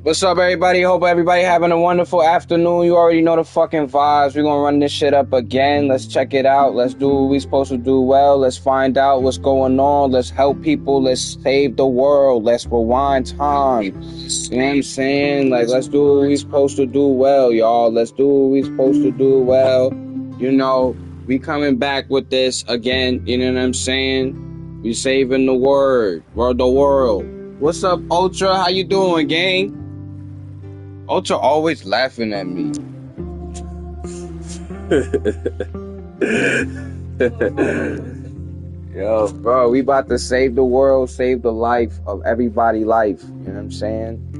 What's up, everybody? Hope everybody having a wonderful afternoon. You already know the fucking vibes. We're gonna run this shit up again. Let's check it out. Let's do what we supposed to do well. Let's find out what's going on. Let's help people. Let's save the world. Let's rewind time. You know what I'm saying? Like, let's do what we supposed to do well, y'all. Let's do what we supposed to do well. You know, we coming back with this again. You know what I'm saying? We saving the the world. What's up, Ultra? How you doing, gang? Ultra always laughing at me. Yo, bro, we about to save the world, save the life of everybody's life. You know what I'm saying?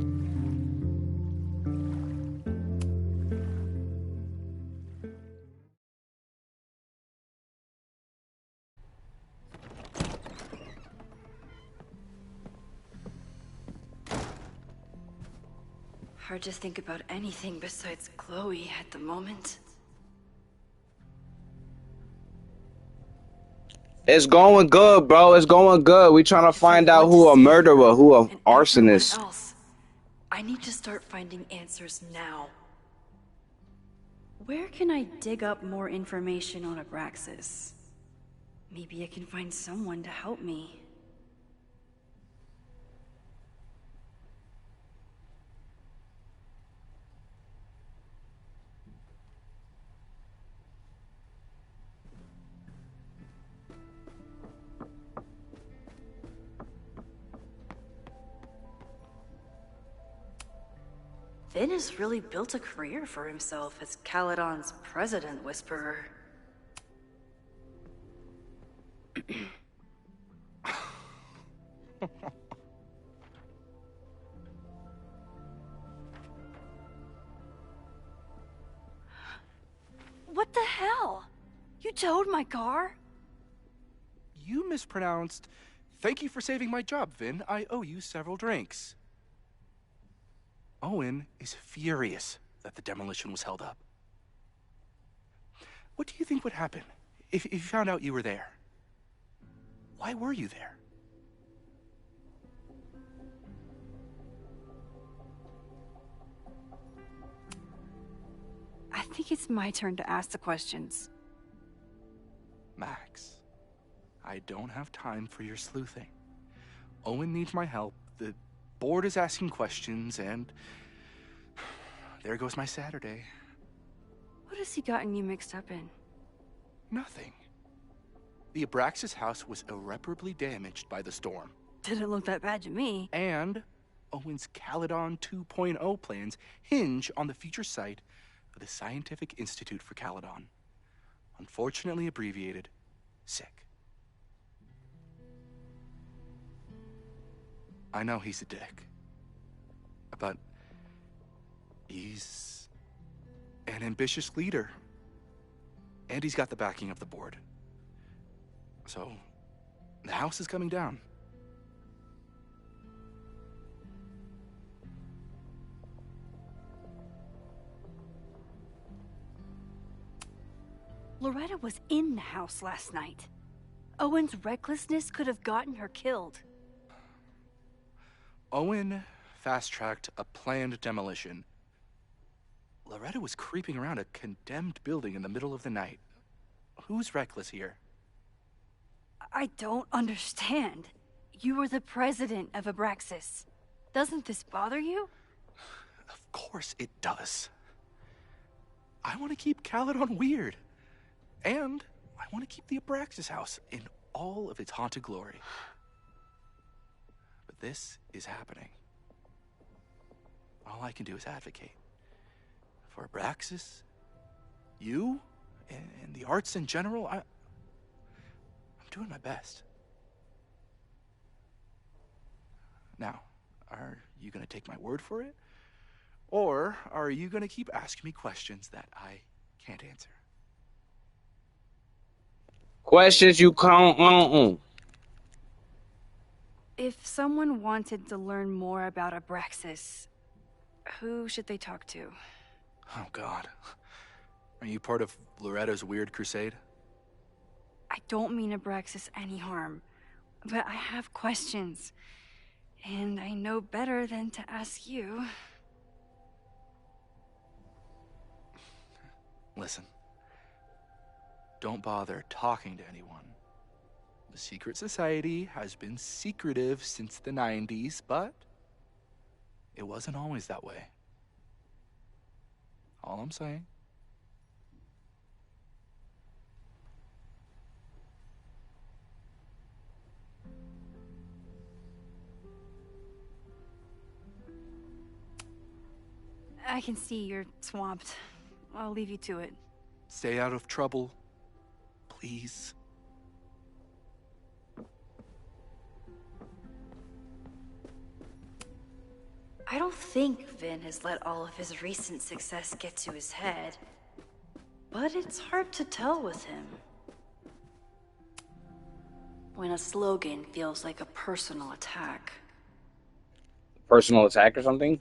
Hard to think about anything besides Chloe at the moment. It's going good, bro. It's going good. We trying to find out who a murderer, who a arsonist. Else. I need to start finding answers now. Where can I dig up more information on Abraxas? Maybe I can find someone to help me. Finn has really built a career for himself as Caledon's president whisperer. What the hell? You towed my car? You mispronounced. Thank you for saving my job, Vin. I owe you several drinks. Owen is furious that the demolition was held up. What do you think would happen if you found out you were there? Why were you there? I think it's my turn to ask the questions. Max, I don't have time for your sleuthing. Owen needs my help. The board is asking questions, and there goes my Saturday. What has he gotten you mixed up in? Nothing. The Abraxas house was irreparably damaged by the storm. Didn't look that bad to me. And Owen's Caledon 2.0 plans hinge on the future site of the Scientific Institute for Caledon. Unfortunately abbreviated, SICK. I know he's a dick, but he's an ambitious leader, and he's got the backing of the board. So, the house is coming down. Loretta was in the house last night. Owen's recklessness could have gotten her killed. Owen fast-tracked a planned demolition. Loretta was creeping around a condemned building in the middle of the night. Who's reckless here? I don't understand. You were the president of Abraxas. Doesn't this bother you? Of course it does. I want to keep Caledon weird. And I want to keep the Abraxas house in all of its haunted glory. But this is happening. All I can do is advocate. For Abraxas, you, and the arts in general, I'm doing my best. Now, are you going to take my word for it? Or are you going to keep asking me questions that I can't answer? Questions you can't answer. If someone wanted to learn more about Abraxas, who should they talk to? Oh, God. Are you part of Loretta's weird crusade? I don't mean Abraxas any harm, but I have questions. And I know better than to ask you. Listen, don't bother talking to anyone. The secret society has been secretive since the 90s, but it wasn't always that way. All I'm saying. I can see you're swamped. I'll leave you to it. Stay out of trouble, please. I don't think Vin has let all of his recent success get to his head. But it's hard to tell with him. When a slogan feels like a personal attack. Personal attack or something?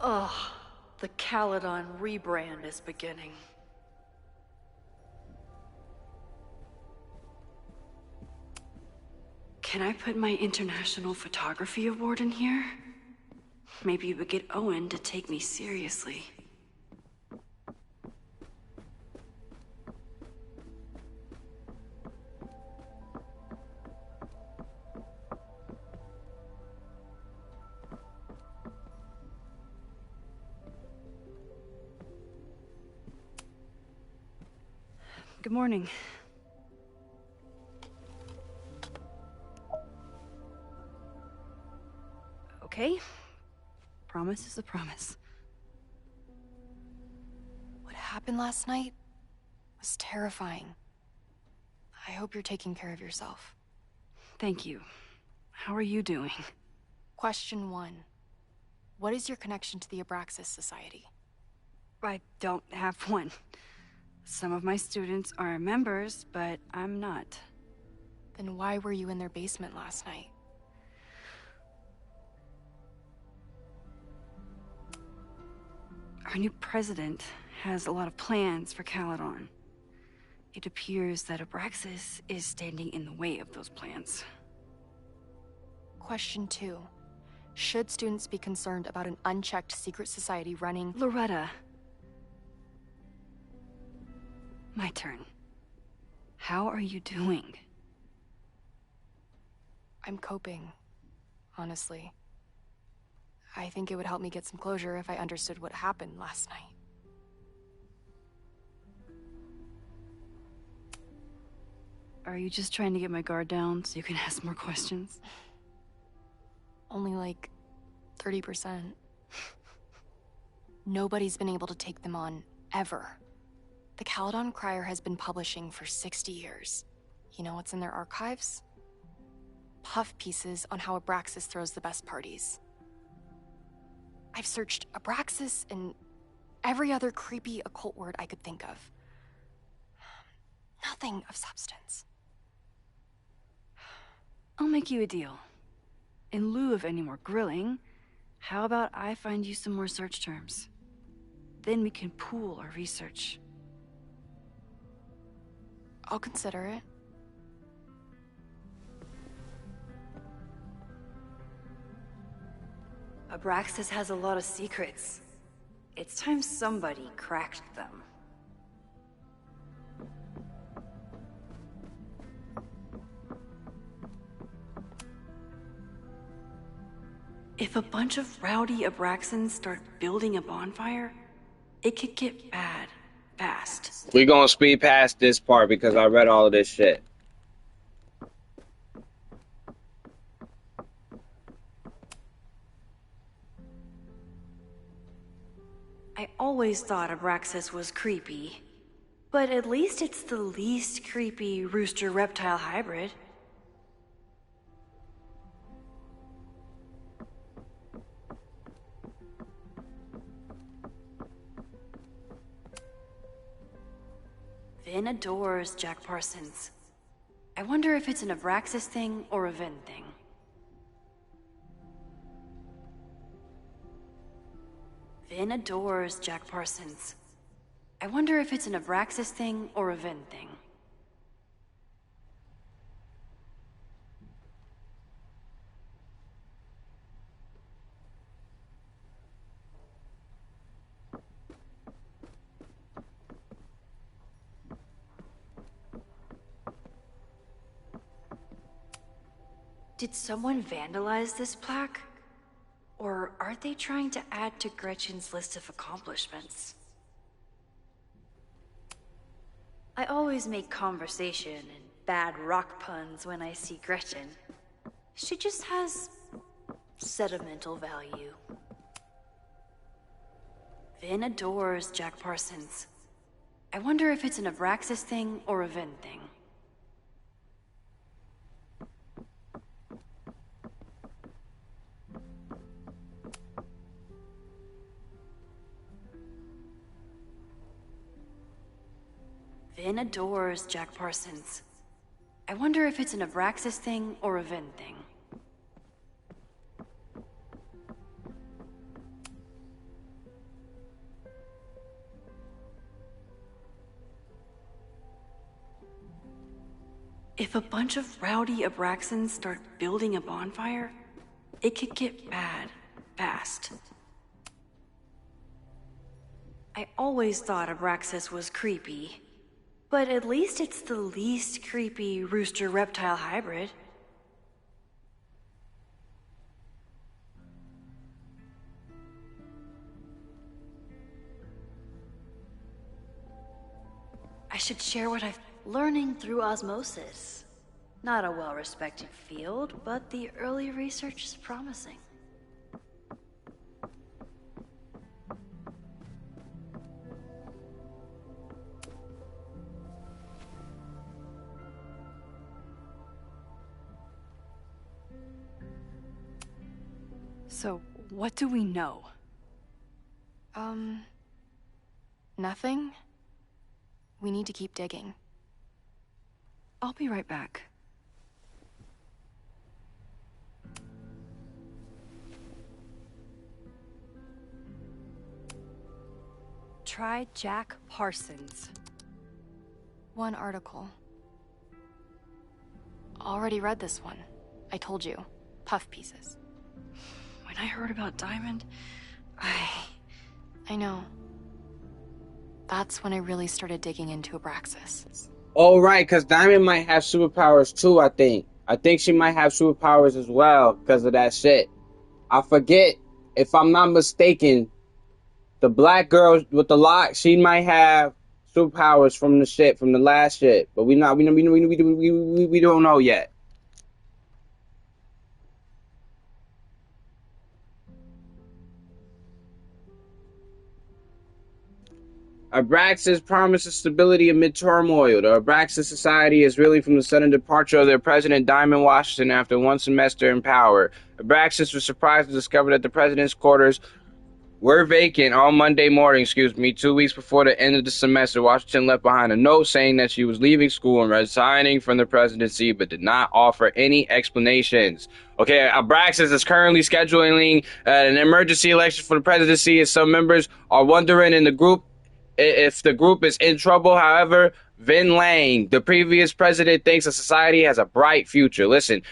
Ugh, the Caledon rebrand is beginning. Can I put my International Photography Award in here? Maybe we get Owen to take me seriously. Good morning. Okay. Promise is a promise. What happened last night was terrifying. I hope you're taking care of yourself. Thank you. How are you doing? Question 1. What is your connection to the Abraxas Society? I don't have one. Some of my students are members, but I'm not. Then why were you in their basement last night? Our new president has a lot of plans for Caledon. It appears that Abraxas is standing in the way of those plans. Question 2. Should students be concerned about an unchecked secret society running— Loretta. My turn. How are you doing? I'm coping, honestly. I think it would help me get some closure if I understood what happened last night. Are you just trying to get my guard down so you can ask more questions? Only like 30%. nobody's been able to take them on, ever. The Caledon Crier has been publishing for 60 years. You know what's in their archives? Puff pieces on how Abraxas throws the best parties. I've searched Abraxas and every other creepy occult word I could think of. Nothing of substance. I'll make you a deal. In lieu of any more grilling, how about I find you some more search terms? Then we can pool our research. I'll consider it. Abraxas has a lot of secrets. It's time somebody cracked them. If a bunch of rowdy Abraxans start building a bonfire, it could get bad, fast. We gonna speed past this part because I read all of this shit. I always thought Abraxas was creepy, but at least it's the least creepy rooster-reptile hybrid. Vin adores Jack Parsons. I wonder if it's an Abraxas thing or a Vin thing. Vin adores Jack Parsons. I wonder if it's an Abraxas thing or a Vin thing. Did someone vandalize this plaque? Or are they trying to add to Gretchen's list of accomplishments? I always make conversation and bad rock puns when I see Gretchen. She just has sentimental value. Vin adores Jack Parsons. I wonder if it's an Abraxas thing or a Vin thing. Vin adores Jack Parsons. I wonder if it's an Abraxas thing or a Vin thing. If a bunch of rowdy Abraxans start building a bonfire, it could get bad, fast. I always thought Abraxas was creepy, but at least it's the least creepy rooster-reptile hybrid. I should share what I've learning through osmosis. Not a well-respected field, but the early research is promising. So, what do we know? Nothing. We need to keep digging. I'll be right back. Try Jack Parsons. One article. Already read this one. I told you. Puff pieces. When I heard about Diamond, I know. That's when I really started digging into Abraxas. Oh, right, because Diamond might have superpowers too, I think. I think she might have superpowers as well because of that shit. I forget, if I'm not mistaken, the black girl with the lock, she might have superpowers from the shit, from the last shit. But we don't know yet. Abraxas promises stability amid turmoil. The Abraxas Society is reeling from the sudden departure of their president, Diamond Washington, after one semester in power. Abraxas was surprised to discover that the president's quarters were vacant on Monday morning, 2 weeks before the end of the semester. Washington left behind a note saying that she was leaving school and resigning from the presidency, but did not offer any explanations. Okay, Abraxas is currently scheduling an emergency election for the presidency, as some members are wondering in the group if the group is in trouble. However, Vin Lang, the previous president, thinks the society has a bright future. Listen,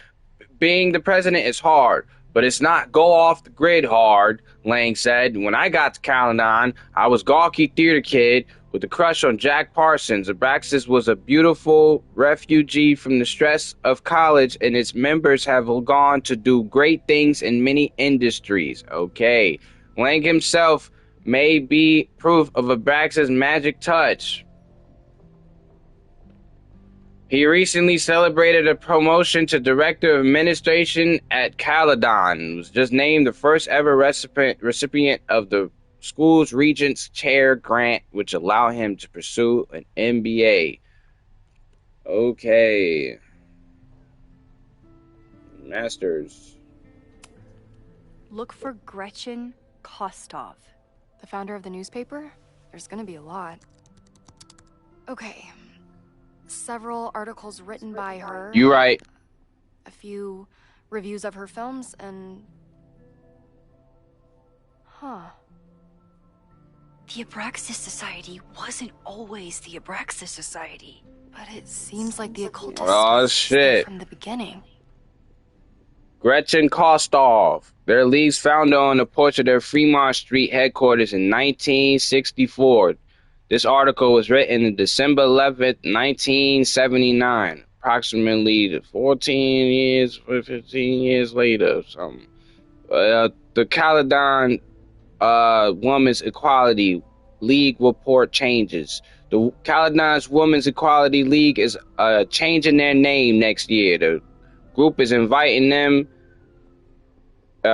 being the president is hard, but it's not go off the grid hard, Lang said. When I got to Caledon, I was gawky theater kid with a crush on Jack Parsons. Abraxas was a beautiful refugee from the stress of college, and its members have gone to do great things in many industries. Okay. Lang himself may be proof of Abraxas' magic touch. He recently celebrated a promotion to Director of Administration at Caledon. He was just named the first ever recipient of the school's Regents Chair grant, which allowed him to pursue an MBA. Okay. Masters. Look for Gretchen Kostov. The founder of the newspaper? There's gonna be a lot. Okay. Several articles written by her. You right. A few reviews of her films, and... Huh. The Abraxas Society wasn't always the Abraxas Society. But it seems like the occultist Oh, shit. from the beginning. Gretchen Kostov. Their league's founder on the porch of their Fremont Street headquarters in 1964. This article was written on December 11th, 1979, approximately 15 years later. The Caledon Women's Equality League report changes. The Caledon's Women's Equality League is changing their name next year. The group is inviting them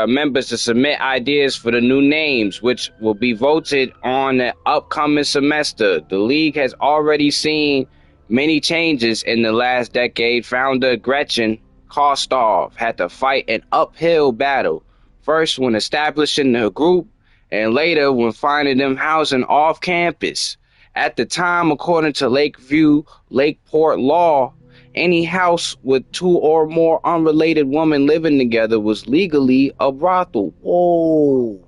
members to submit ideas for the new names, which will be voted on the upcoming semester. The league has already seen many changes in the last decade. Founder Gretchen Kostov had to fight an uphill battle, first when establishing the group and later when finding them housing off campus. At the time, according to Lakeport law, any house with two or more unrelated women living together was legally a brothel. Whoa.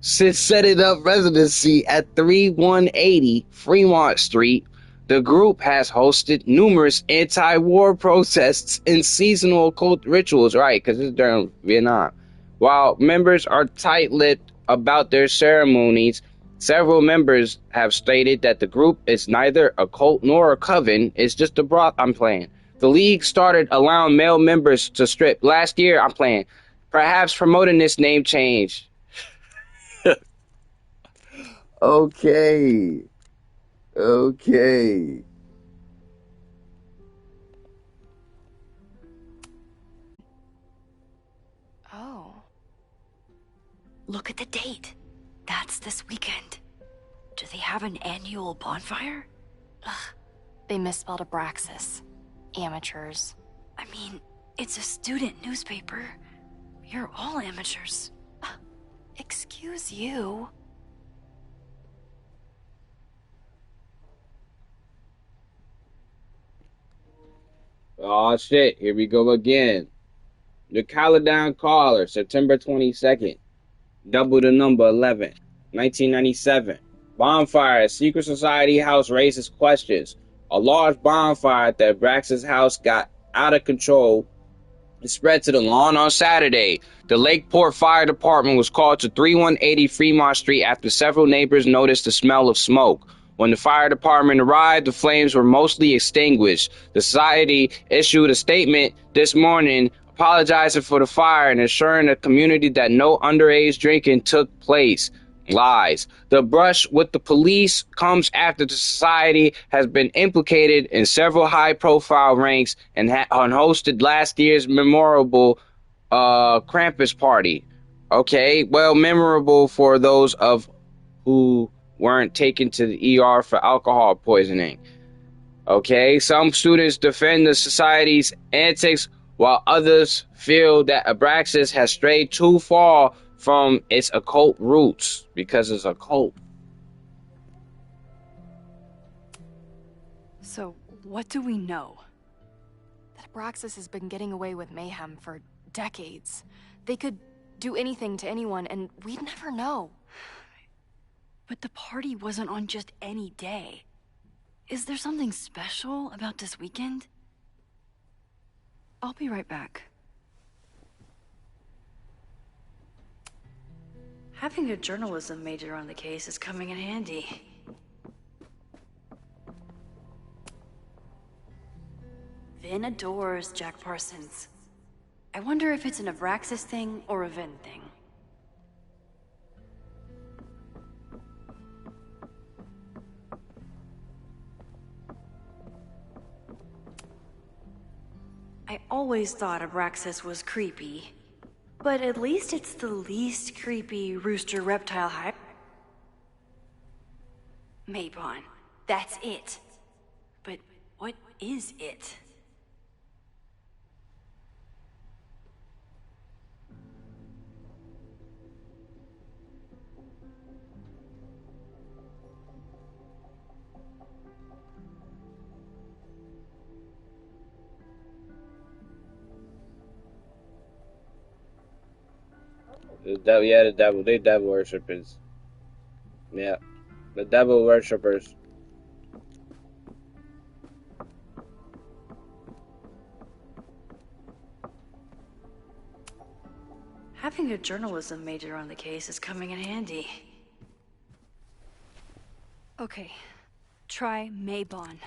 Since setting up residency at 3180 Fremont Street, the group has hosted numerous anti-war protests and seasonal occult rituals, right, because it's during Vietnam. While members are tight-lipped about their ceremonies, several members have stated that the group is neither a cult nor a coven. It's just a broth. I'm playing. The league started allowing male members to strip last year. I'm playing. Perhaps promoting this name change. Okay. Oh. Look at the date. That's this weekend. Do they have an annual bonfire? Ugh. They misspelled Abraxas. Amateurs. I mean, it's a student newspaper. You're all amateurs. Excuse you. Oh shit, here we go again. The Caledon Caller, September 22nd. Double the number 11, 1997. Bonfire at Secret Society house raises questions. A large bonfire at the Abraxas house got out of control and spread to the lawn on Saturday. The Lakeport Fire Department was called to 3180 Fremont Street after several neighbors noticed the smell of smoke. When the fire department arrived, the flames were mostly extinguished. The society issued a statement this morning apologizing for the fire and assuring the community that no underage drinking took place. Lies. The brush with the police comes after the society has been implicated in several high-profile ranks and hosted last year's memorable Krampus party. Okay, well, memorable for those of who weren't taken to the ER for alcohol poisoning. Okay, some students defend the society's antics while others feel that Abraxas has strayed too far from its occult roots because it's a cult. So, what do we know? That Abraxas has been getting away with mayhem for decades. They could do anything to anyone, and we'd never know. But the party wasn't on just any day. Is there something special about this weekend? I'll be right back. Having a journalism major on the case is coming in handy. Vin adores Jack Parsons. I wonder if it's an Abraxas thing or a Vin thing. I always thought Abraxas was creepy, but at least it's the least creepy rooster reptile hype. Mabon, that's it. But what is it? The devil. They devil worshippers. Yeah. The devil worshippers. Having a journalism major on the case is coming in handy. Okay, try Mabon.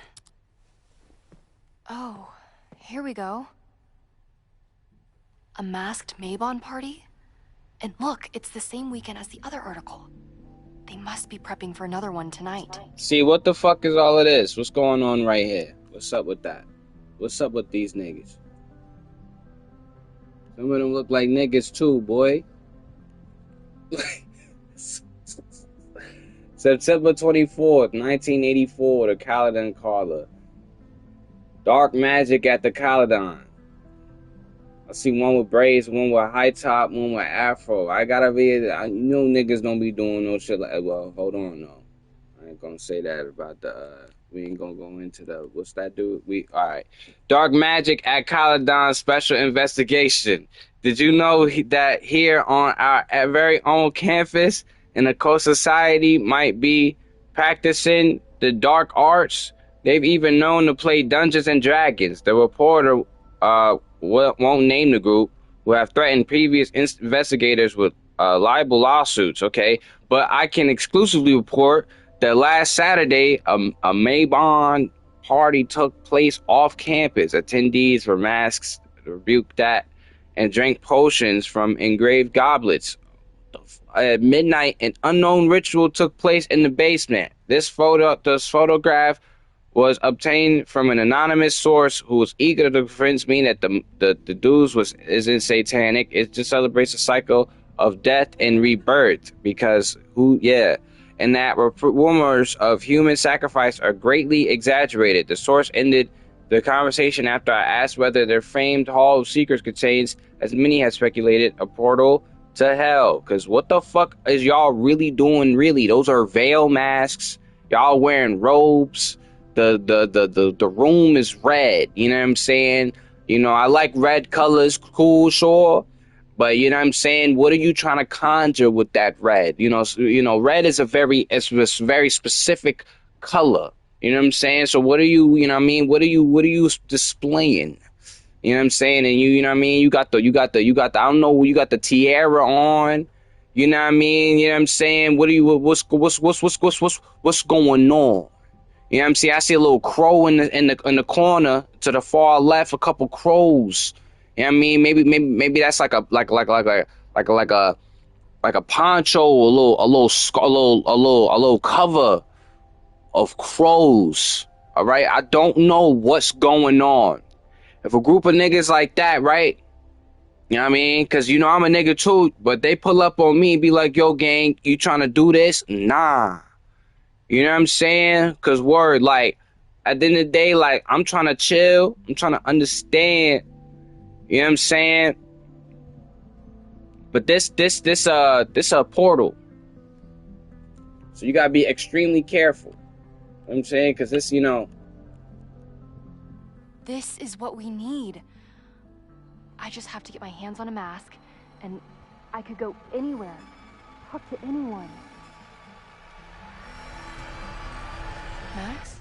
Oh, here we go. A masked Mabon party? And look, it's the same weekend as the other article. They must be prepping for another one tonight. See, what the fuck is all of this? What's going on right here? What's up with that? What's up with these niggas? Some of them look like niggas too, boy. September 24th, 1984, the Caledon Carla. Dark magic at the Caledon. I see one with braids, one with high top, one with afro. I gotta be, you know, niggas don't be doing no shit like, well, hold on, no. I ain't gonna say that about the, we ain't gonna go into the, what's that dude? Alright. Dark magic at Caledon special investigation. Did you know that here on our very own campus, in the Coast Society might be practicing the dark arts? They've even known to play Dungeons and Dragons. The reporter, won't name the group, who have threatened previous investigators with libel lawsuits, okay? But I can exclusively report that last Saturday, a Mabon party took place off campus. Attendees were masked, rebuked that, and drank potions from engraved goblets. At midnight, an unknown ritual took place in the basement. This photograph was obtained from an anonymous source who was eager to convince me that the dudes isn't satanic. It just celebrates a cycle of death and rebirth because and that rumors of human sacrifice are greatly exaggerated. The source ended the conversation after I asked whether their famed Hall of Secrets contains, as many have speculated, a portal to hell. Because what the fuck is y'all really doing, really? Those are veil masks. Y'all wearing robes. The room is red. You know what I'm saying? You know, I like red colors. Cool, sure. But you know what I'm saying? What are you trying to conjure with that red? You know, red is a very specific color. You know what I'm saying? So what are you, you know what I mean? What are you displaying? You know what I'm saying? And you know what I mean? You got the I don't know, you got the tiara on. You know what I mean? You know what I'm saying? What's going on? You know what I'm saying? I see a little crow in the corner to the far left, a couple crows. You know what I mean? Maybe that's like a poncho, a little cover of crows. All right, I don't know what's going on. If a group of niggas like that, right? You know what I mean? Because, you know, I'm a nigga too, but they pull up on me and be like, yo, gang, you trying to do this? Nah. You know what I'm saying? Cause word, like, at the end of the day, like, I'm trying to chill. I'm trying to understand. You know what I'm saying? But this a portal. So you gotta be extremely careful. You know what I'm saying? Cause this, you know. This is what we need. I just have to get my hands on a mask, and I could go anywhere, talk to anyone. Max?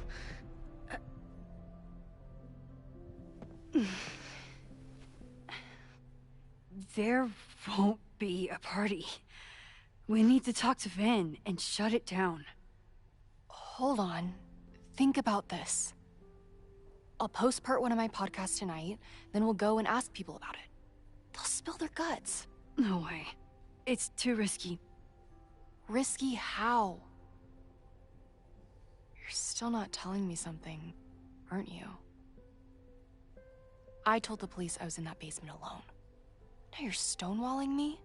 There won't be a party. We need to talk to Van and shut it down. Hold on. Think about this. I'll postpart one of my podcasts tonight, then we'll go and ask people about it. They'll spill their guts. No way. It's too risky. Risky how? You're still not telling me something, aren't you? I told the police I was in that basement alone. Now you're stonewalling me?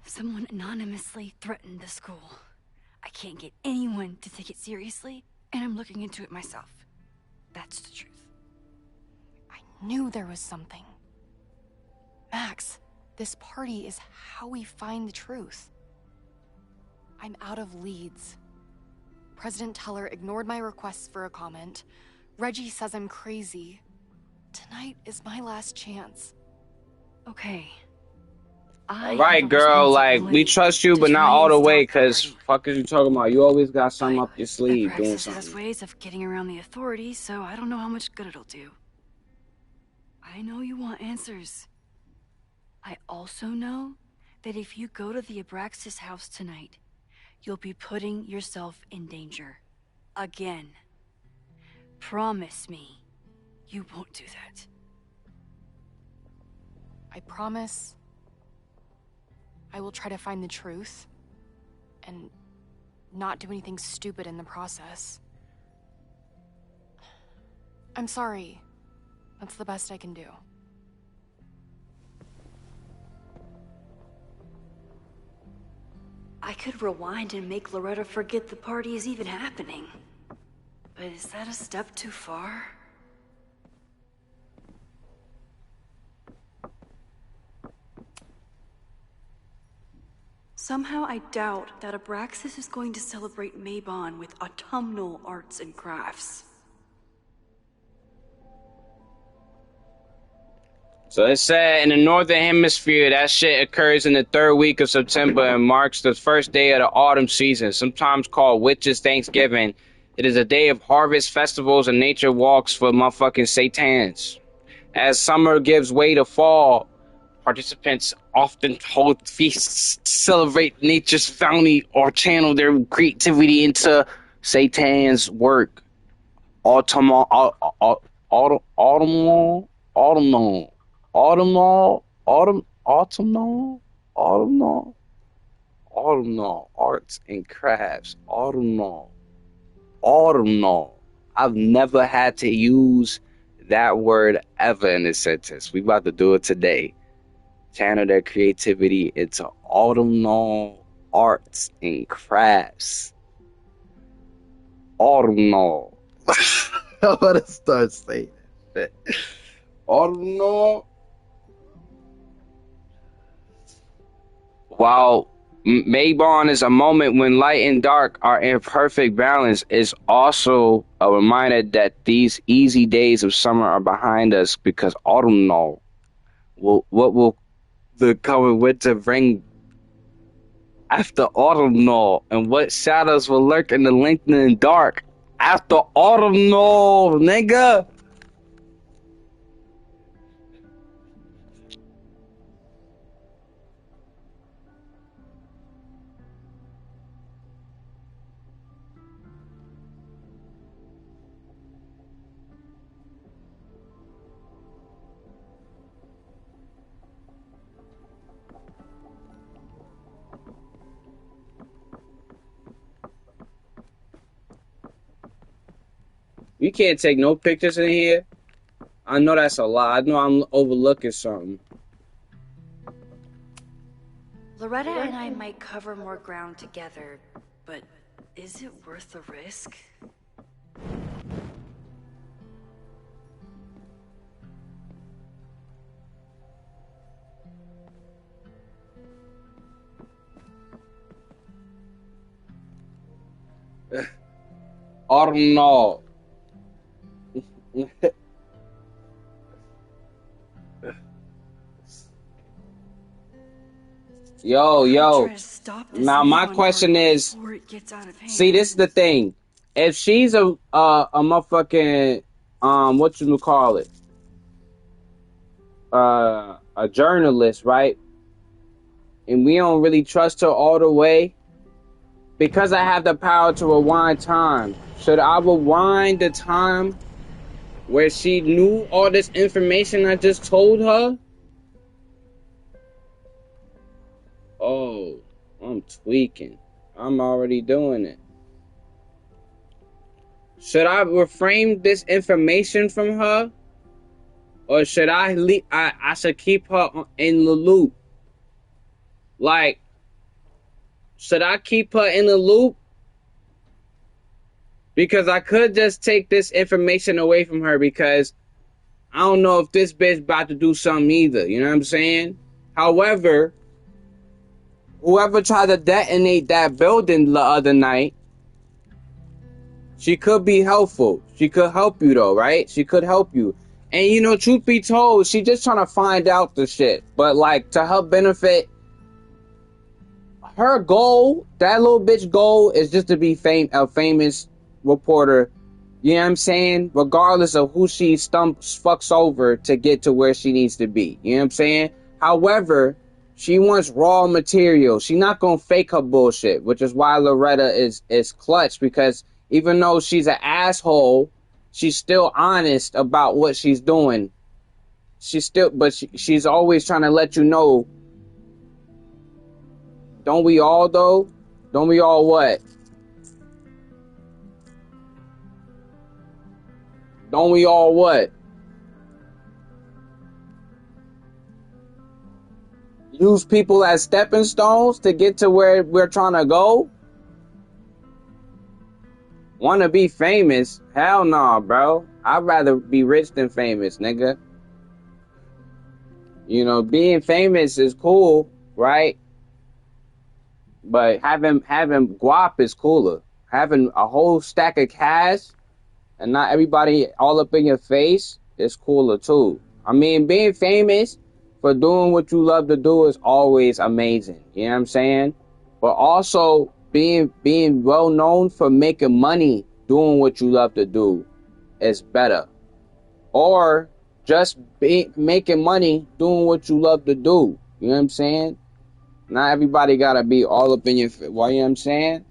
Someone anonymously threatened the school. I can't get anyone to take it seriously, and I'm looking into it myself. That's the truth. I knew there was something. Max, this party is how we find the truth. I'm out of leads. President Teller ignored my requests for a comment. Reggie says I'm crazy. Tonight is my last chance. Okay. All right, girl, like, we trust you, but not all the way, cause fuck is you talking about? You always got something up your sleeve doing Abraxas has something. ways of getting around the authorities, so I don't know how much good it'll do. I know you want answers. I also know that if you go to the Abraxas house tonight, you'll be putting yourself in danger. Again. Promise me you won't do that. I promise I will try to find the truth and not do anything stupid in the process. I'm sorry. That's the best I can do. I could rewind and make Loretta forget the party is even happening. But is that a step too far? Somehow I doubt that Abraxas is going to celebrate Mabon with autumnal arts and crafts. So it said in the northern hemisphere, that shit occurs in the third week of September and marks the first day of the autumn season, sometimes called Witches' Thanksgiving. It is a day of harvest festivals and nature walks for motherfucking satans. As summer gives way to fall, participants often hold feasts to celebrate nature's bounty or channel their creativity into Satan's work. Autumnal, autumnal, autumnal, autumnal, autumnal arts and crafts. Autumnal. I've never had to use that word ever in a sentence. We about to do it today. Channel their creativity into autumnal arts and crafts. Autumnal. I want to start saying that shit. Autumnal. While Mabon is a moment when light and dark are in perfect balance, is also a reminder that these easy days of summer are behind us, because autumnal what will the coming winter bring after autumnal, and what shadows will lurk in the lengthening dark after autumnal, nigga. We can't take no pictures in here. I know that's a lie. I know I'm overlooking something. Loretta and I might cover more ground together, but is it worth the risk? Or no. Yo. Now my question is, see, this is the thing. If she's a motherfucking what you call it, a journalist, right? And we don't really trust her all the way, because I have the power to rewind time. Should I rewind the time where she knew all this information I just told her? Oh, I'm tweaking. I'm already doing it. Should I reframe this information from her? Or should I should keep her in the loop? Like, should I keep her in the loop? Because I could just take this information away from her, because I don't know if this bitch about to do something either. You know what I'm saying? However, whoever tried to detonate that building the other night, she could be helpful. She could help you though, right? She could help you. And you know, truth be told, she just trying to find out the shit. But like, to her benefit, her goal, that little bitch goal, is just to be a famous reporter. You know what I'm saying? Regardless of who she fucks over to get to where she needs to be. You know what I'm saying? However, she wants raw material. She's not gonna fake her bullshit, which is why Loretta is clutch, because even though she's an asshole, she's still honest about what she's doing. She's always trying to let you know. Don't we all though? Don't we all what? Don't we all what? Use people as stepping stones to get to where we're trying to go? Want to be famous? Hell nah, bro. I'd rather be rich than famous, nigga. You know, being famous is cool, right? But having guap is cooler. Having a whole stack of cash and not everybody all up in your face is cooler too. I mean, being famous for doing what you love to do is always amazing. You know what I'm saying? But also being well known for making money doing what you love to do is better. Or just making money doing what you love to do. You know what I'm saying? Not everybody gotta be all up in your face. Well, you know what I'm saying?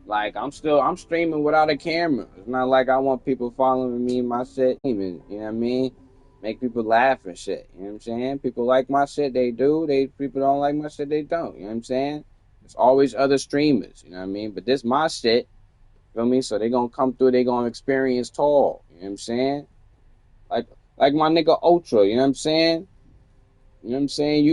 Like, I'm streaming without a camera. It's not like I want people following me in my shit. Even, you know what I mean? Make people laugh and shit. You know what I'm saying? People like my shit, they do. People don't like my shit, they don't. You know what I'm saying? There's always other streamers, you know what I mean? But this my shit, feel me? So they gonna come through, they gonna experience tall. You know what I'm saying? Like my nigga Ultra, you know what I'm saying? You know what I'm saying?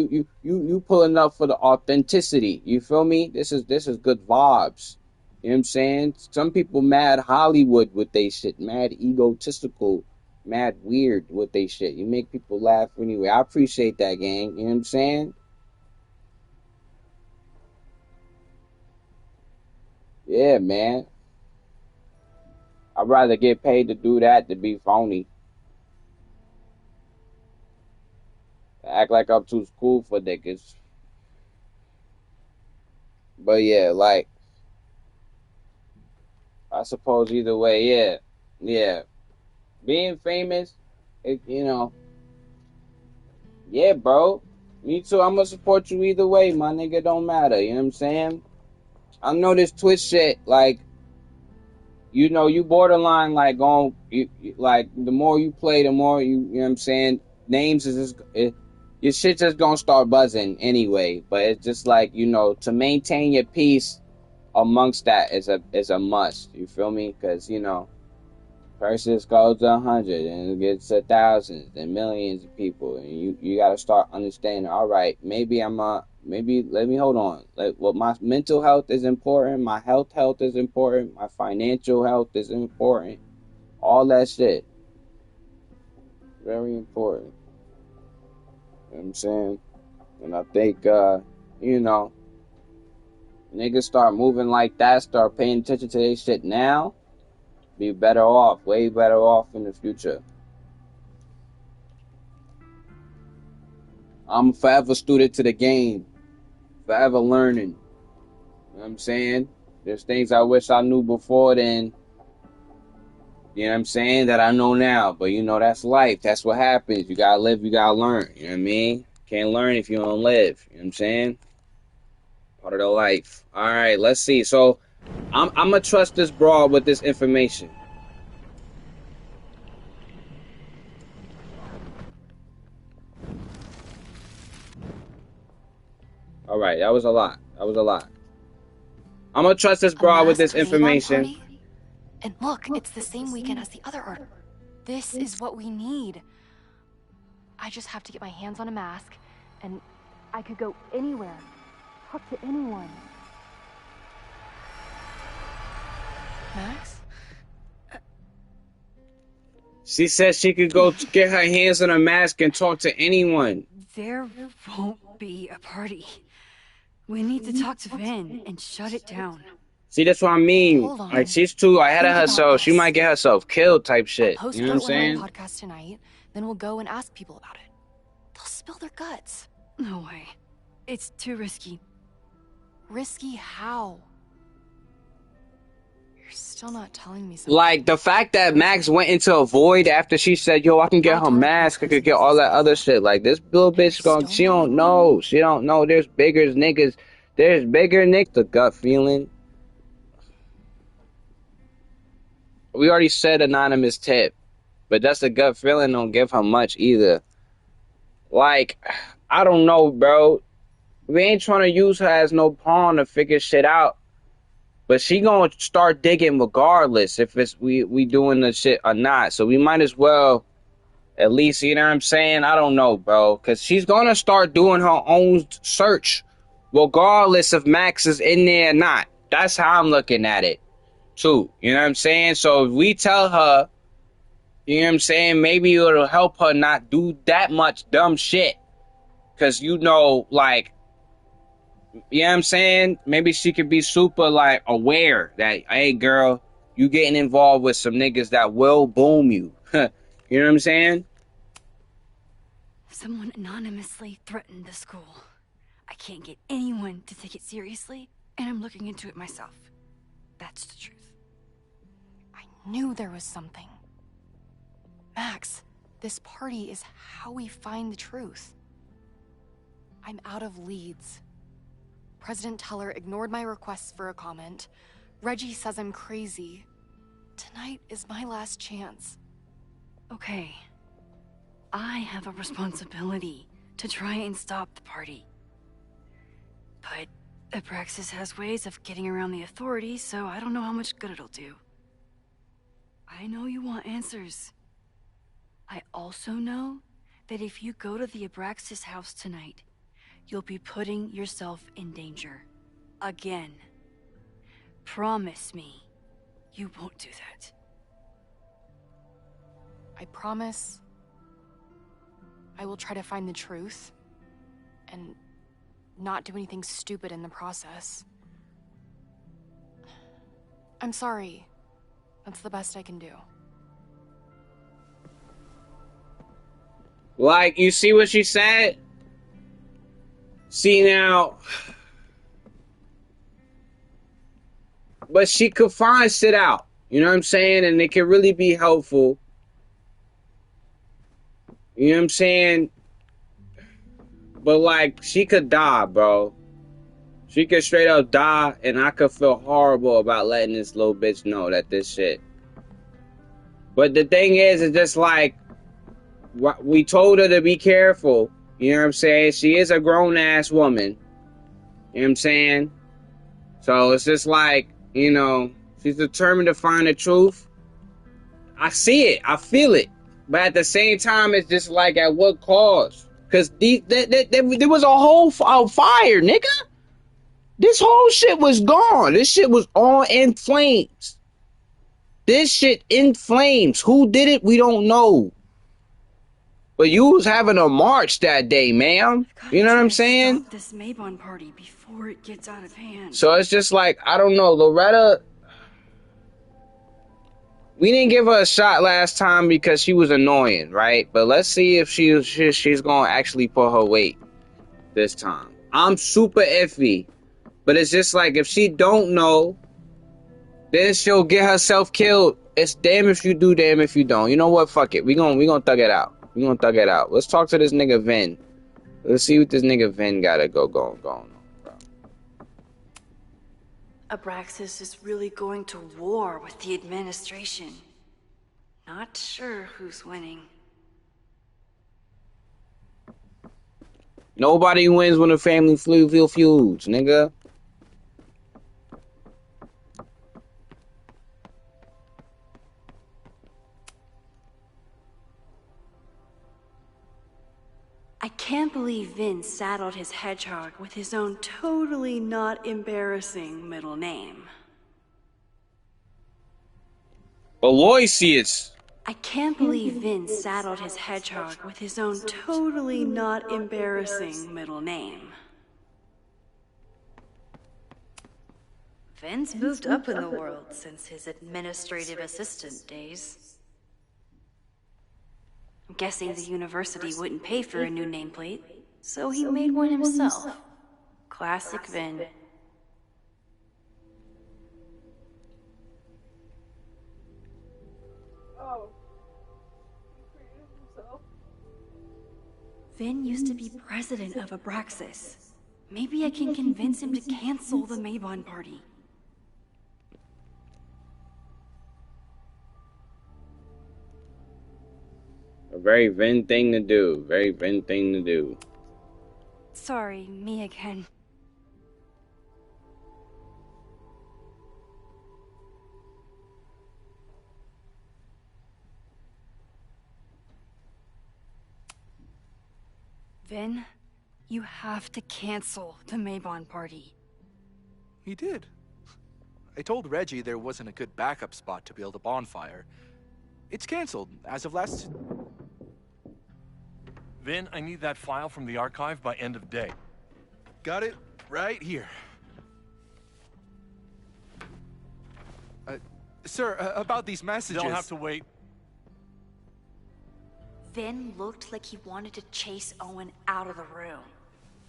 You pulling up for the authenticity. You feel me? This is good vibes. You know what I'm saying? Some people mad Hollywood with they shit, mad egotistical, mad weird with they shit. You make people laugh anyway. I appreciate that, gang. You know what I'm saying? Yeah, man. I'd rather get paid to do that than be phony. Act like I'm too cool for niggas. But yeah, like, I suppose either way, yeah. Yeah. Being famous, you know, yeah, bro. Me too. I'm gonna support you either way. My nigga don't matter. You know what I'm saying? I know this Twitch shit, like, you know, you borderline, like, like, the more you play, the more you know what I'm saying? Names is just, your shit just gonna start buzzing anyway. But it's just like, you know, to maintain your peace amongst that is a must. You feel me? Because, you know, Prices go to 100 and it gets to thousands and millions of people, and you got to start understanding. All right, maybe maybe let me hold on. Like, well, my mental health is important, my health is important, my financial health is important. All that shit, very important. You know what I'm saying? And I think you know, niggas start moving like that, start paying attention to their shit now, be better off, way better off in the future. I'm a forever student to the game, forever learning. You know what I'm saying? There's things I wish I knew before then, you know what I'm saying, that I know now. But you know, that's life. That's what happens. You gotta live, you gotta learn. You know what I mean? Can't learn if you don't live. You know what I'm saying? Part of the life. Alright, let's see. So I'm gonna trust this broad with this information. Alright, that was a lot. That was a lot. I'm gonna trust this broad with this information. And look, it's the same weekend as the other art. This is what we need. I just have to get my hands on a mask, and I could go anywhere, talk to anyone. Max? She said she could go get her hands on a mask and talk to anyone. There won't be a party. We need to talk to Vin and shut it down. See, that's what I mean. Hold on. Like, she's too ahead of herself. She might get herself killed type shit. I'll post You know what I'm saying? on our podcast tonight, then we'll go and ask people about it. They'll spill their guts. No way. It's too risky. Risky how? You're still not telling me something. Like, the fact that Max went into a void after she said, yo, I can get her mask, I could get all that other shit. Like, this little bitch she don't know. She don't know. There's bigger niggas. There's bigger niggas. The gut feeling. We already said anonymous tip, but that's the gut feeling. Don't give her much either. Like, I don't know, bro. We ain't trying to use her as no pawn to figure shit out, but she gonna start digging regardless if it's we doing the shit or not. So we might as well at least, you know what I'm saying? I don't know, bro, because she's gonna start doing her own search regardless if Max is in there or not. That's how I'm looking at it too. You know what I'm saying? So if we tell her, you know what I'm saying, maybe it'll help her not do that much dumb shit. Cause you know, like, you know what I'm saying? Maybe she could be super like aware that, hey girl, you getting involved with some niggas that will boom you. You know what I'm saying? Someone anonymously threatened the school. I can't get anyone to take it seriously, and I'm looking into it myself. That's the truth. I knew there was something. Max, this party is how we find the truth. I'm out of leads. President Teller ignored my requests for a comment. Reggie says I'm crazy. Tonight is my last chance. Okay. I have a responsibility to try and stop the party. But Abraxas has ways of getting around the authorities, so I don't know how much good it'll do. I know you want answers. I also know that if you go to the Abraxas house tonight, you'll be putting yourself in danger. Again. Promise me you won't do that. I promise I will try to find the truth and not do anything stupid in the process. I'm sorry. That's the best I can do. Like, you see what she said? See now, but she could find shit out. You know what I'm saying? And it could really be helpful. You know what I'm saying? But like, she could die, bro. She could straight up die, and I could feel horrible about letting this little bitch know that this shit. But the thing is, it's just like, we told her to be careful. You know what I'm saying? She is a grown-ass woman. You know what I'm saying? So it's just like, you know, she's determined to find the truth. I see it. I feel it. But at the same time, it's just like, at what cost? Because there was a whole fire, nigga. This whole shit was gone. This shit was all in flames. This shit in flames. Who did it? We don't know. But you was having a march that day, ma'am. You know what I'm saying? Stop this Maybon party before it gets out of hand. So it's just like, I don't know, Loretta. We didn't give her a shot last time because she was annoying, right? But let's see if she's gonna actually pull her weight this time. I'm super iffy, but it's just like, if she don't know, then she'll get herself killed. It's damn if you do, damn if you don't. You know what? Fuck it. We gonna thug it out. We gonna thug it out. Let's talk to this nigga Vin. Let's see what this nigga Vin gotta going on, bro. Abraxas is really going to war with the administration. Not sure who's winning. Nobody wins when a family feuds, nigga. I can't believe Vin saddled his hedgehog with his own totally not embarrassing middle name. Aloysius. I can't believe Vin saddled his hedgehog with his own totally not embarrassing middle name. Vin's moved up in the world since his administrative assistant days. I'm guessing the university wouldn't pay for a new nameplate, so he made one himself. Classic Vin. Vin used to be president of Abraxas. Maybe I can convince him to cancel the Maybon party. A very Vin thing to do. Very Vin thing to do. Sorry, me again. Vin, you have to cancel the Maybon party. He did. I told Reggie there wasn't a good backup spot to build a bonfire. It's canceled as of last... Vin, I need that file from the archive by end of day. Got it right here. Sir, about these messages... They'll have to wait. Vin looked like he wanted to chase Owen out of the room.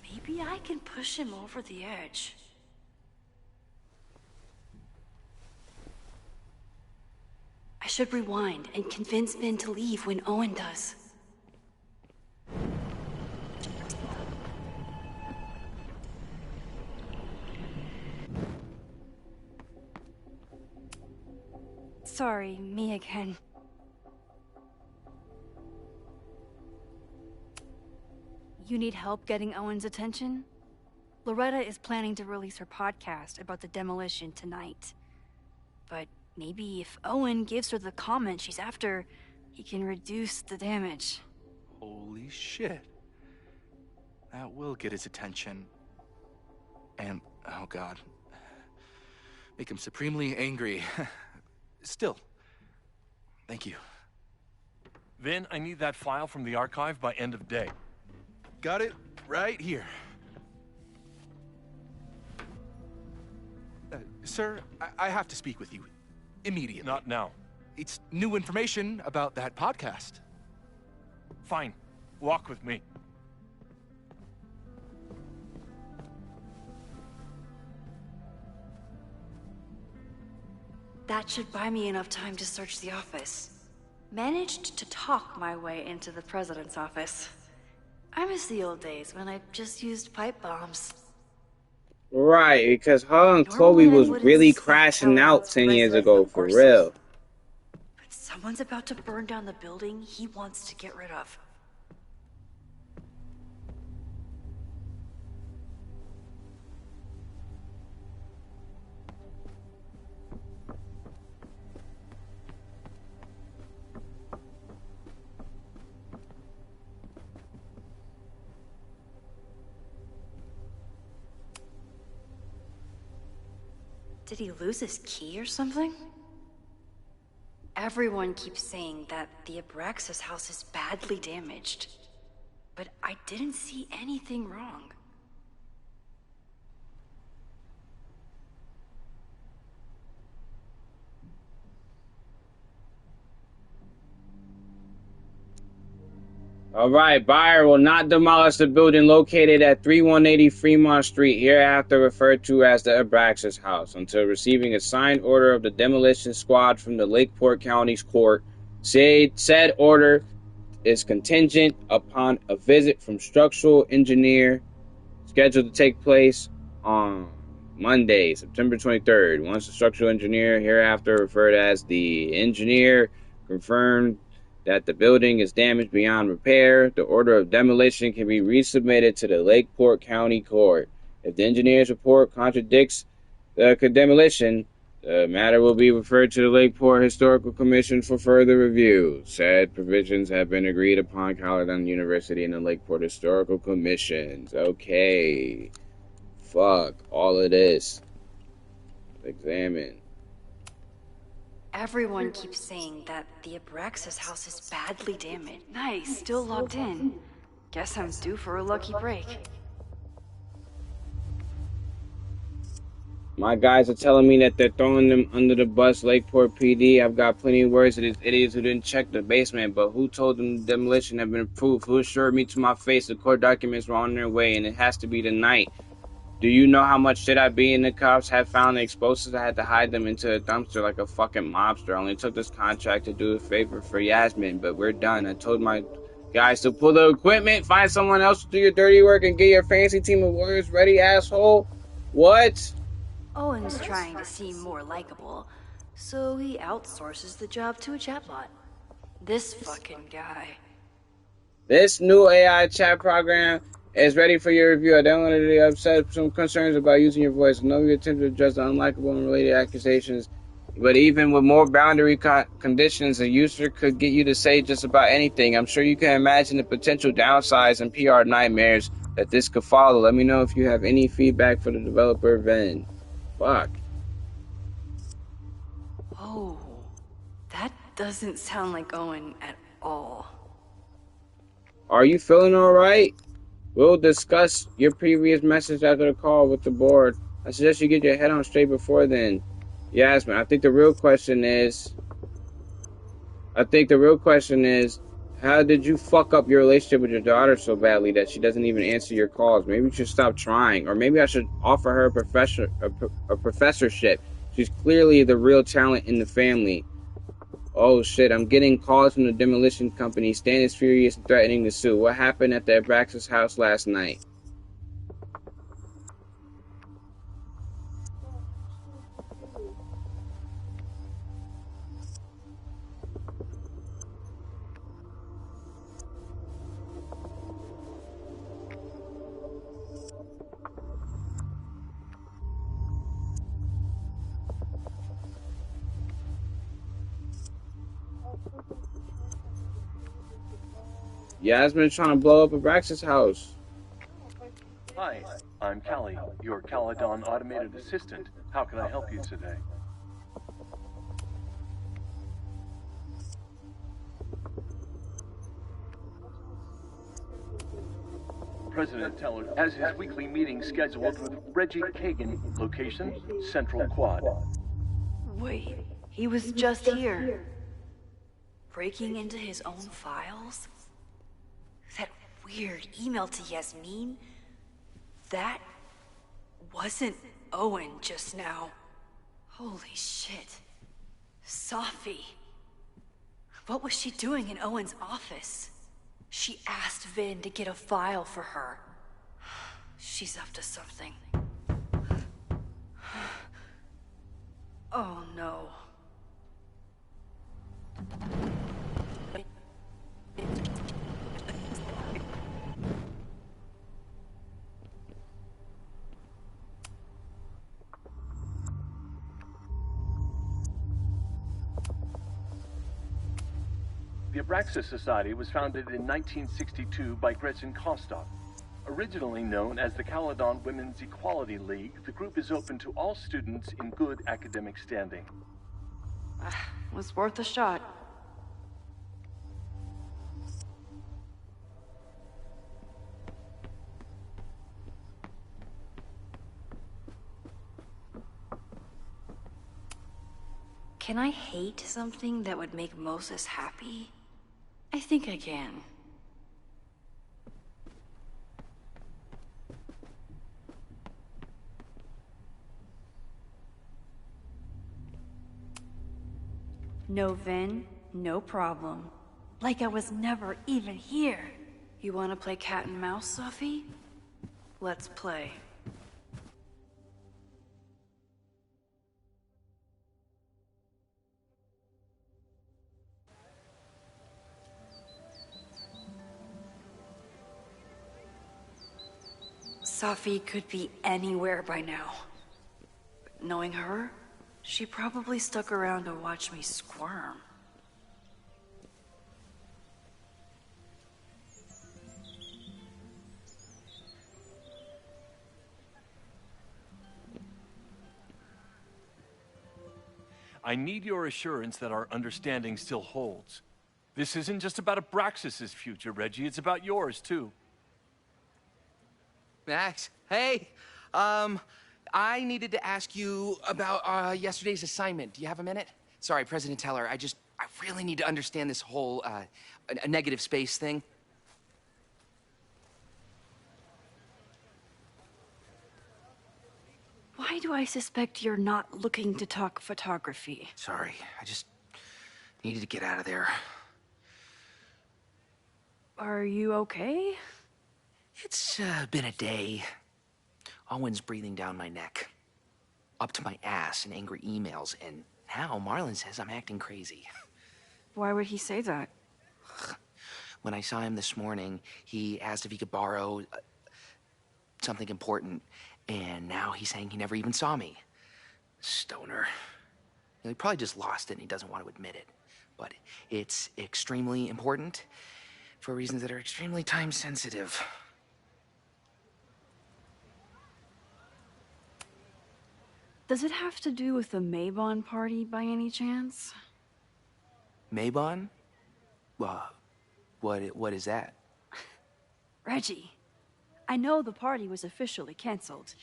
Maybe I can push him over the edge. I should rewind and convince Vin to leave when Owen does. Sorry, me again. You need help getting Owen's attention? Loretta is planning to release her podcast about the demolition tonight. But maybe if Owen gives her the comment she's after, he can reduce the damage. Holy shit. That will get his attention. And, oh god. Make him supremely angry. Still. Thank you. Vin, I need that file from the archive by end of day. Got it right here. Sir, I have to speak with you. Immediately. Not now. It's new information about that podcast. Fine. Walk with me. That should buy me enough time to search the office. Managed to talk my way into the president's office. I miss the old days when I just used pipe bombs. Right, because her and Chloe was really crashing out 10 years ago, for real. But someone's about to burn down the building he wants to get rid of. Did he lose his key or something? Everyone keeps saying that the Abraxas house is badly damaged. But I didn't see anything wrong. All right, buyer will not demolish the building located at 3180 Fremont Street, hereafter referred to as the Abraxas House, until receiving a signed order of the demolition squad from the Lakeport County's court. Said order is contingent upon a visit from structural engineer scheduled to take place on Monday, September 23rd. Once the structural engineer, hereafter referred as the engineer, confirmed that the building is damaged beyond repair, the order of demolition can be resubmitted to the Lakeport County Court. If the engineer's report contradicts the demolition, the matter will be referred to the Lakeport Historical Commission for further review. Said provisions have been agreed upon Caledon University and the Lakeport Historical Commissions. Okay. Fuck all of this. Examine. Everyone keeps saying that the Abraxas house is badly damaged. Nice, still logged in. Guess I'm due for a lucky break. My guys are telling me that they're throwing them under the bus, Lakeport PD. I've got plenty of words to these idiots who didn't check the basement, but who told them the demolition had been approved? Who assured me to my face the court documents were on their way and it has to be tonight? Do you know how much shit I be in? The cops had found the explosives. I had to hide them into a dumpster like a fucking mobster. I only took this contract to do a favor for Yasmin, but we're done. I told my guys to pull the equipment, find someone else to do your dirty work, and get your fancy team of lawyers ready, asshole. What? Owen's trying to seem more likable, so he outsources the job to a chatbot. This fucking guy. This new AI chat program is ready for your review. I downloaded upset some concerns about using your voice. I know you attempt to address the unlikable and related accusations, but even with more boundary conditions, a user could get you to say just about anything. I'm sure you can imagine the potential downsides and PR nightmares that this could follow. Let me know if you have any feedback for the developer, Ven. Fuck. Oh, that doesn't sound like Owen at all. Are you feeling alright? We'll discuss your previous message after the call with the board. I suggest you get your head on straight before then. Yasmin, I think the real question is, how did you fuck up your relationship with your daughter so badly that she doesn't even answer your calls? Maybe you should stop trying, or maybe I should offer her a professorship. She's clearly the real talent in the family. Oh shit, I'm getting calls from the demolition company. Stan is furious and threatening to sue. What happened at the Abraxas house last night? Yasmin's trying to blow up Abraxas house. Hi, I'm Callie, your Caledon automated assistant. How can I help you today? President Teller has his weekly meeting scheduled with Reggie Kagan, location Central Quad. Wait, he was just here. Breaking into his own files? That weird email to Yasmin? That wasn't Owen just now. Holy shit. Safi. What was she doing in Owen's office? She asked Vin to get a file for her. She's up to something. Oh no. The Abraxas Society was founded in 1962 by Gretchen Kostock. Originally known as the Caledon Women's Equality League, the group is open to all students in good academic standing. Was worth a shot. Can I hate something that would make Moses happy? I think I can. No Vin, no problem. Like I was never even here. You wanna play cat and mouse, Sophie? Let's play. Sophie could be anywhere by now. But knowing her, she probably stuck around to watch me squirm. I need your assurance that our understanding still holds. This isn't just about Abraxas's future, Reggie. It's about yours, too. Max, hey, I needed to ask you about yesterday's assignment. Do you have a minute? Sorry, President Teller, I really need to understand this whole, a negative space thing. Why do I suspect you're not looking to talk photography? Sorry, I just needed to get out of there. Are you okay? It's been a day. Owen's breathing down my neck, up to my ass in angry emails, and now Marlon says I'm acting crazy. Why would he say that? When I saw him this morning, he asked if he could borrow something important, and now he's saying he never even saw me. Stoner. He probably just lost it and he doesn't want to admit it. But it's extremely important for reasons that are extremely time sensitive. Does it have to do with the Maybon party by any chance? Maybon? What is that? Reggie, I know the party was officially canceled.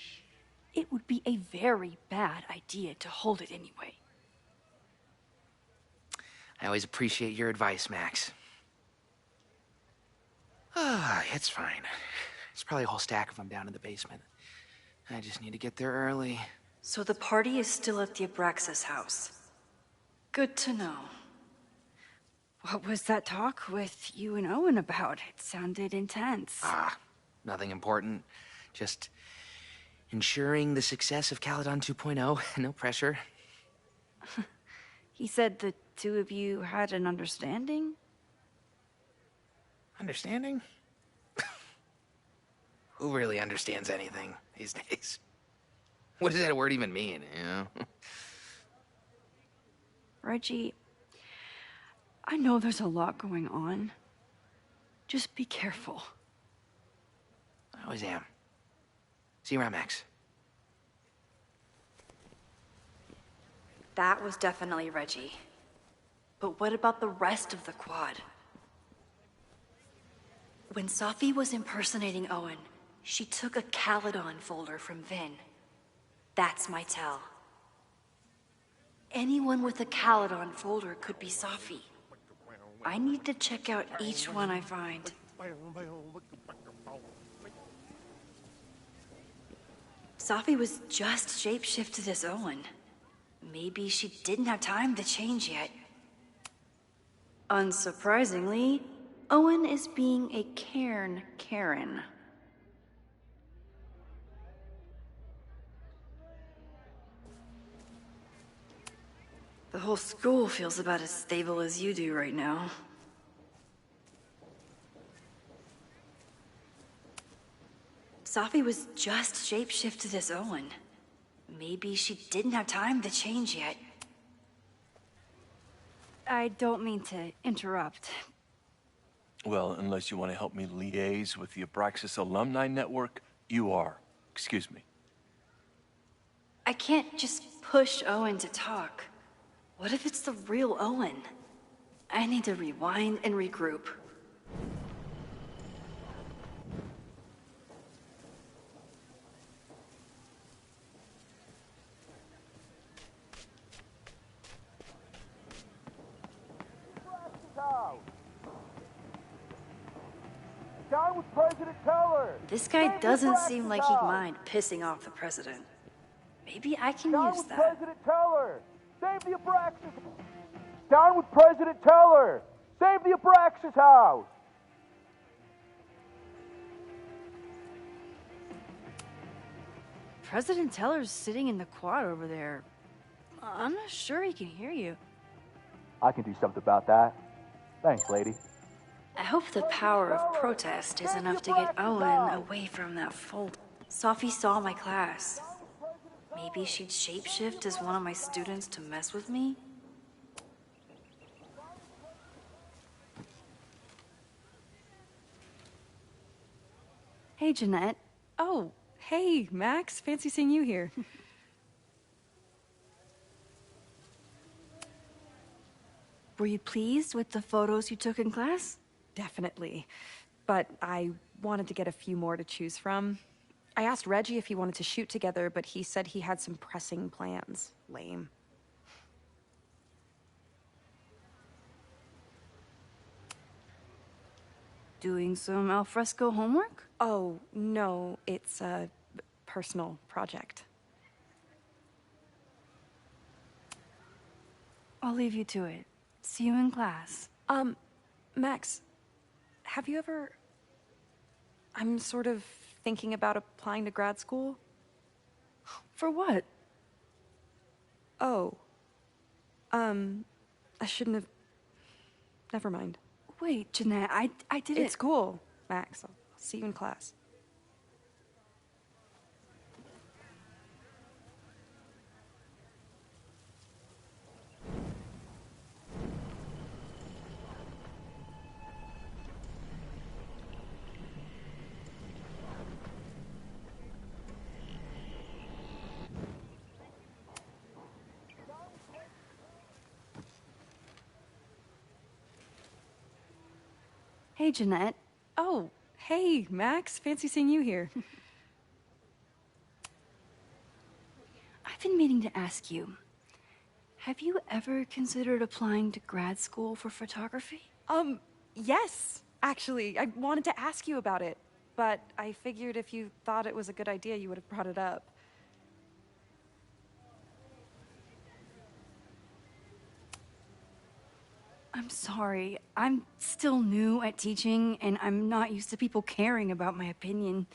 It would be a very bad idea to hold it anyway. I always appreciate your advice, Max. It's fine. It's probably a whole stack if I'm down in the basement. I just need to get there early. So the party is still at the Abraxas house. Good to know. What was that talk with you and Owen about? It sounded intense. Nothing important. Just ensuring the success of Caledon 2.0. No pressure. He said the two of you had an understanding? Understanding? Who really understands anything these days? What does that word even mean, you know? Reggie, I know there's a lot going on. Just be careful. I always am. See you around, Max. That was definitely Reggie. But what about the rest of the quad? When Sophie was impersonating Owen, she took a Caledon folder from Vin. That's my tell. Anyone with a Caledon folder could be Sophie. I need to check out each one I find. Sophie was just shapeshifted as Owen. Maybe she didn't have time to change yet. Unsurprisingly, Owen is being a cairn Karen. The whole school feels about as stable as you do right now. Sophie was just shapeshifted as Owen. Maybe she didn't have time to change yet. I don't mean to interrupt. Well, unless you want to help me liaise with the Abraxas Alumni Network, you are. Excuse me. I can't just push Owen to talk. What if it's the real Owen? I need to rewind and regroup. Down with President Teller! This guy doesn't seem like he'd mind pissing off the president. Maybe I can Down use with that. President Teller! Save the Abraxas! Down with President Teller! Save the Abraxas house! President Teller's sitting in the quad over there. I'm not sure he can hear you. I can do something about that. Thanks, lady. I hope the power of protest is enough to get Owen away from that fold. Sophie saw my class. Maybe she'd shapeshift as one of my students to mess with me? Hey, Jeanette. Oh, hey, Max. Fancy seeing you here. Were you pleased with the photos you took in class? Definitely. But I wanted to get a few more to choose from. I asked Reggie if he wanted to shoot together, but he said he had some pressing plans. Lame. Doing some alfresco homework? Oh, no, it's a personal project. I'll leave you to it. See you in class. Max, have you ever... I'm sort of thinking about applying to grad school. For what? Oh. I shouldn't have... Never mind. Wait, Jeanette, I didn't... It's cool, Max. I'll see you in class. Hey, Jeanette. Oh, hey, Max. Fancy seeing you here. I've been meaning to ask you, have you ever considered applying to grad school for photography? Yes, actually. I wanted to ask you about it, but I figured if you thought it was a good idea, you would have brought it up. I'm sorry. I'm still new at teaching, and I'm not used to people caring about my opinion.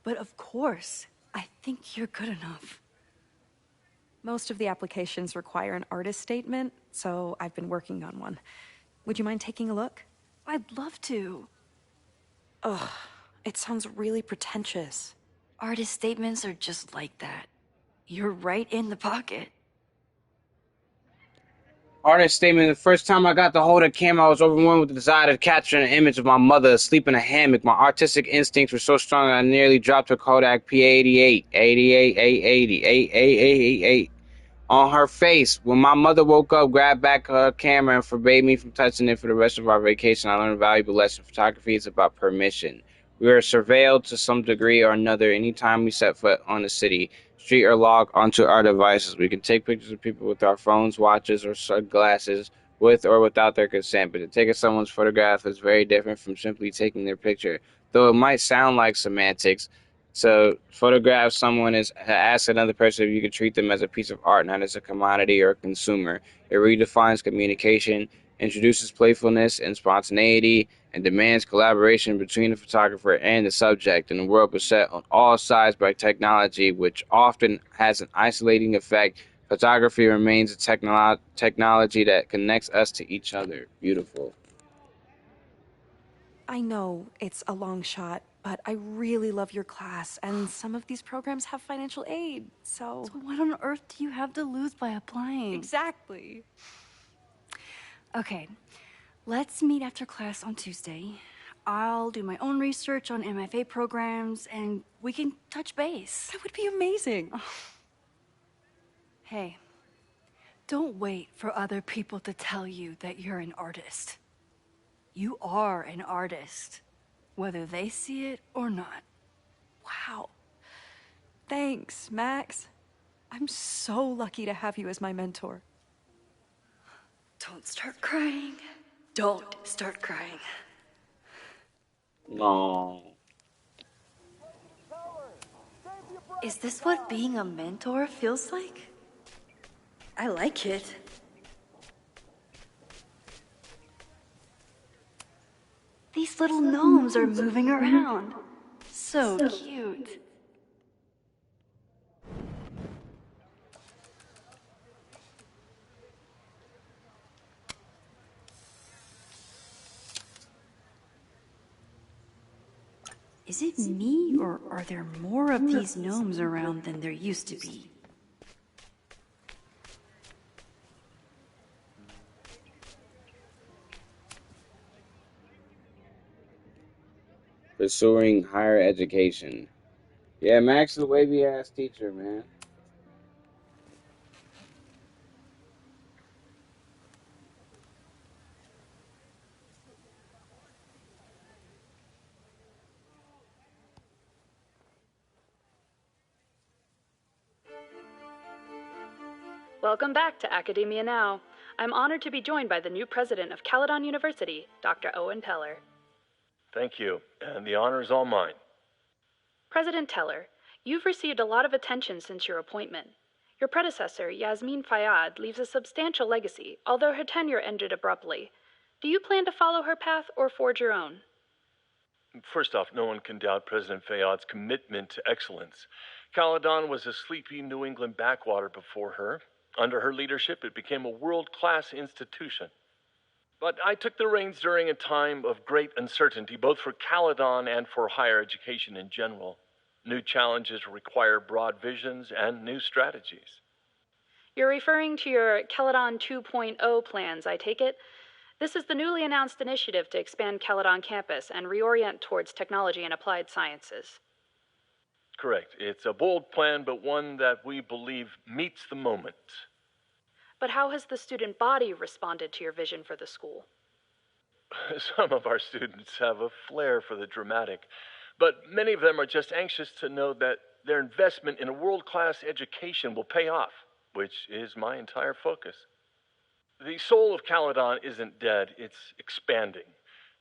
But of course, I think you're good enough. Most of the applications require an artist statement, so I've been working on one. Would you mind taking a look? I'd love to. Ugh, it sounds really pretentious. Artist statements are just like that. You're right in the pocket. Artist statement: the first time I got to hold a camera, I was overwhelmed with the desire to capture an image of my mother asleep in a hammock. My artistic instincts were so strong I nearly dropped her Kodak P88, 88, 880, 8888 on her face. When my mother woke up, grabbed back her camera, and forbade me from touching it for the rest of our vacation, I learned a valuable lesson. Photography is about permission. We are surveilled to some degree or another anytime we set foot on the city, street, or log onto our devices. We can take pictures of people with our phones, watches, or sunglasses with or without their consent, but to take someone's photograph is very different from simply taking their picture, though it might sound like semantics. So, photograph someone is ask another person if you could treat them as a piece of art, not as a commodity or a consumer. It redefines communication, introduces playfulness and spontaneity, and demands collaboration between the photographer and the subject. In a world beset on all sides by technology, which often has an isolating effect, photography remains a technology that connects us to each other. Beautiful. I know it's a long shot, but I really love your class, and some of these programs have financial aid, so... So what on earth do you have to lose by applying? Exactly. Okay, Let's meet after class on Tuesday. I'll do my own research on MFA programs, and we can touch base. That would be amazing. Hey, don't wait for other people to tell you that you're an artist. You are an artist, whether they see it or not. Wow. Thanks, Max. I'm so lucky to have you as my mentor. Don't start crying. Don't start crying. No. Is this what being a mentor feels like? I like it. These little gnomes are moving around. So cute. Is it me, or are there more of these gnomes around than there used to be? Pursuing higher education. Yeah, Max is a wavy ass teacher, man. Welcome back to Academia Now. I'm honored to be joined by the new president of Caledon University, Dr. Owen Teller. Thank you, and the honor is all mine. President Teller, you've received a lot of attention since your appointment. Your predecessor, Yasmin Fayyad, leaves a substantial legacy, although her tenure ended abruptly. Do you plan to follow her path or forge your own? First off, no one can doubt President Fayyad's commitment to excellence. Caledon was a sleepy New England backwater before her. Under her leadership, it became a world-class institution. But I took the reins during a time of great uncertainty, both for Caledon and for higher education in general. New challenges require broad visions and new strategies. You're referring to your Caledon 2.0 plans, I take it? This is the newly announced initiative to expand Caledon campus and reorient towards technology and applied sciences. Correct. It's a bold plan, but one that we believe meets the moment. But how has the student body responded to your vision for the school? Some of our students have a flair for the dramatic, but many of them are just anxious to know that their investment in a world-class education will pay off, which is my entire focus. The soul of Caledon isn't dead, it's expanding.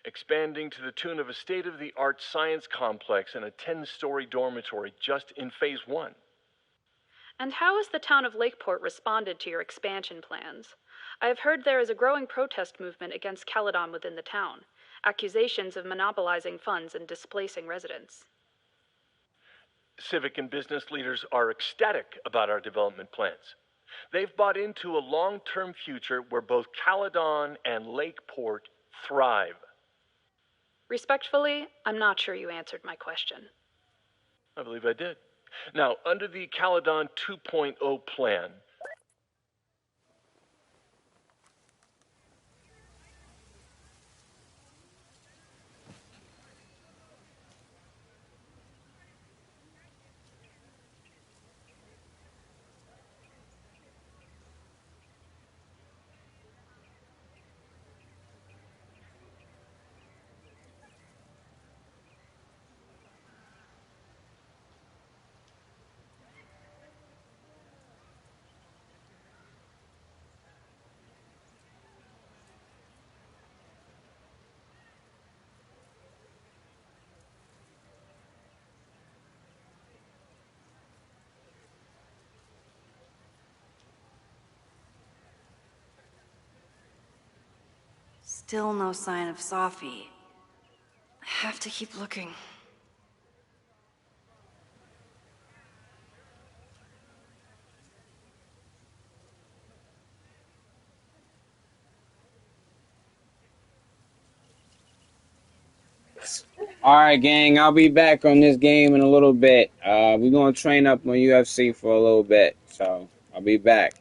Expanding to the tune of a state-of-the-art science complex and a 10-story dormitory just in phase 1. And how has the town of Lakeport responded to your expansion plans? I have heard there is a growing protest movement against Caledon within the town, accusations of monopolizing funds and displacing residents. Civic and business leaders are ecstatic about our development plans. They've bought into a long-term future where both Caledon and Lakeport thrive. Respectfully, I'm not sure you answered my question. I believe I did. Now, under the Caledon 2.0 plan, Still no sign of Safi. I have to keep looking. Alright, gang, I'll be back on this game in a little bit. We're gonna train up on UFC for a little bit, so I'll be back.